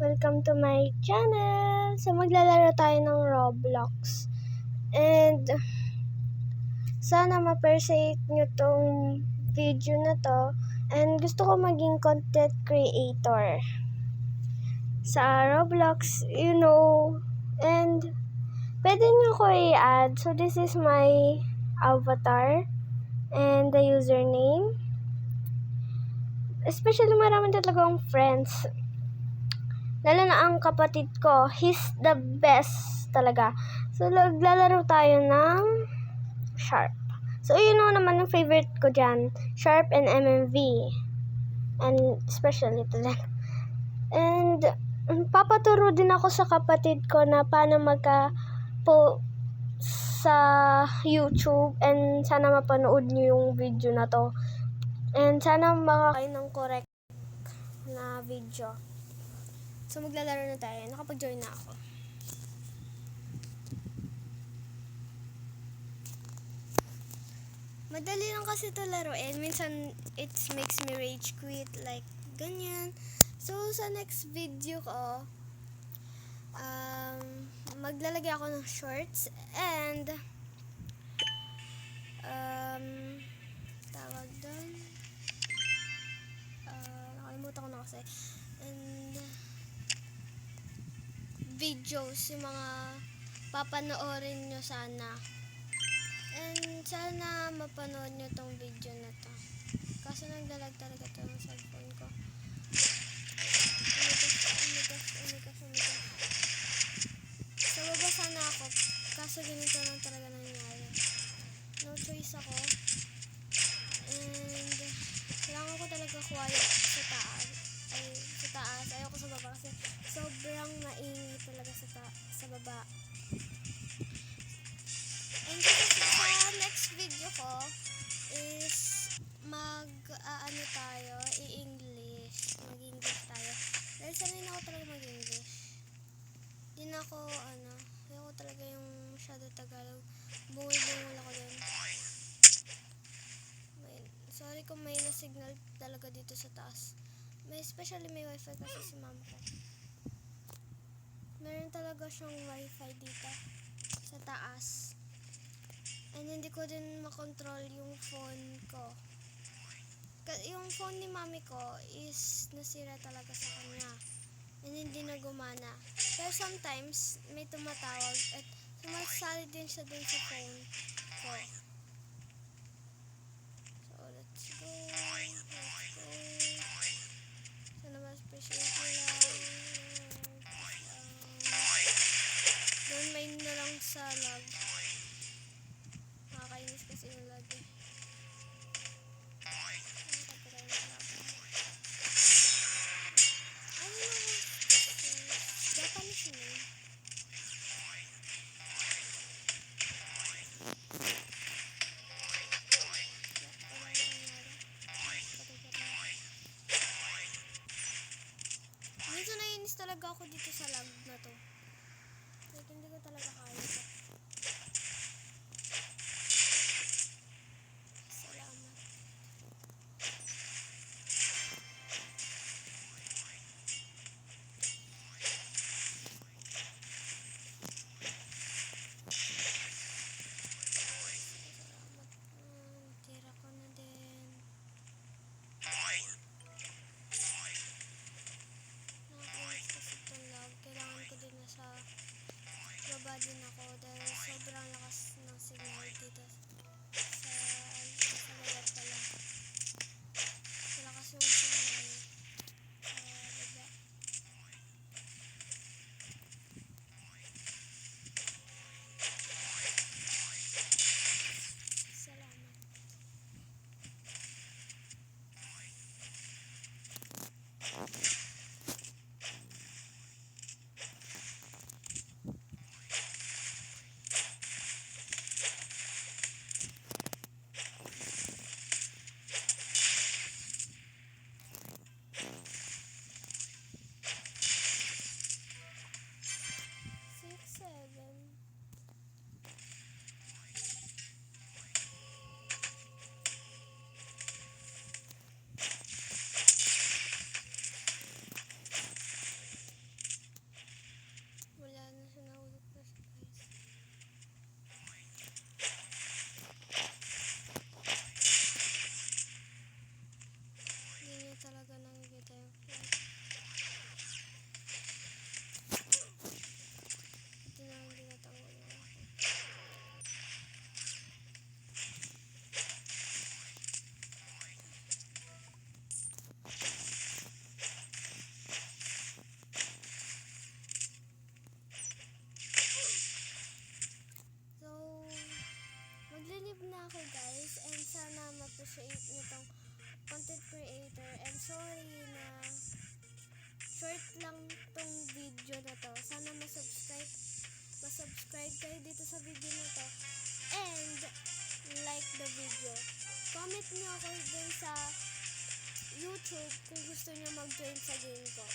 Welcome to my channel! So, maglalaro tayo ng Roblox. And, sana ma-appreciate nyo tong video na to. And, gusto ko maging content creator sa Roblox, And, pwede nyo ko i-add. So, this is my avatar and the username. Especially, marami talagang friends. Lalo na ang kapatid ko, he's the best talaga. So, naglalaro tayo ng Sharp. So, naman yung favorite ko dyan, Sharp and MMV. And especially ito din. And, papaturo din ako sa kapatid ko na paano magka-po sa YouTube. And sana mapanood nyo yung video na to. And sana makakain ng correct na video. So, maglalaro na tayo. Nakapag-join na ako. Madali lang kasi ito laruin. Minsan, it makes me rage quit. Like, ganyan. So, sa next video ko, maglalagay ako ng shorts. And, tawag doon. Nakalimutan ko na kasi. And, videos, yung mga papanoorin nyo sana. And sana mapanood nyo tong video na to. Kaso naglalag talaga ito ng cellphone ko. Umigas. So baba sana ako. Kaso ganito lang talaga nangyari. No choice ako. And kailangan ko talaga quiet sa taas. Ayoko sa baba kasi sobrang maingay talaga sa baba. And sa next video ko is i-English. Mag-English tayo. Dahil sanay na ako talaga mag-English. Di na ako, ayoko talaga yung masyado Tagalog. Bungol ako dun. Sorry kung may na-signal talaga dito sa taas. Especially may wifi kasi si mama ko. Meron talaga siyang wifi dito sa taas. And hindi ko din makontrol yung phone ko. Yung phone ni mami ko is nasira talaga sa kanya. And hindi na gumana. Pero sometimes may tumatawag at sumasali din siya dun sa phone ko. So let's go. Sana ma-appreciate nila. Don't mind na lang sa lag. Nakakainis kasi yung lag eh. Japanese name. Minsan naiinis talaga ako dito sa lag na to. Like, hindi ko talaga kaya ito. Salamat. Tira ko na din. Nakakainis kasi itong lag. Kailangan ko din na sa baba din ako dahil sa ma-appreciate nyo tong content creator. And sorry na short lang tong video na to. Sana ma-subscribe kayo dito sa video na to. And like the video. Comment nyo ako dun sa YouTube kung gusto nyo mag-join sa game ko.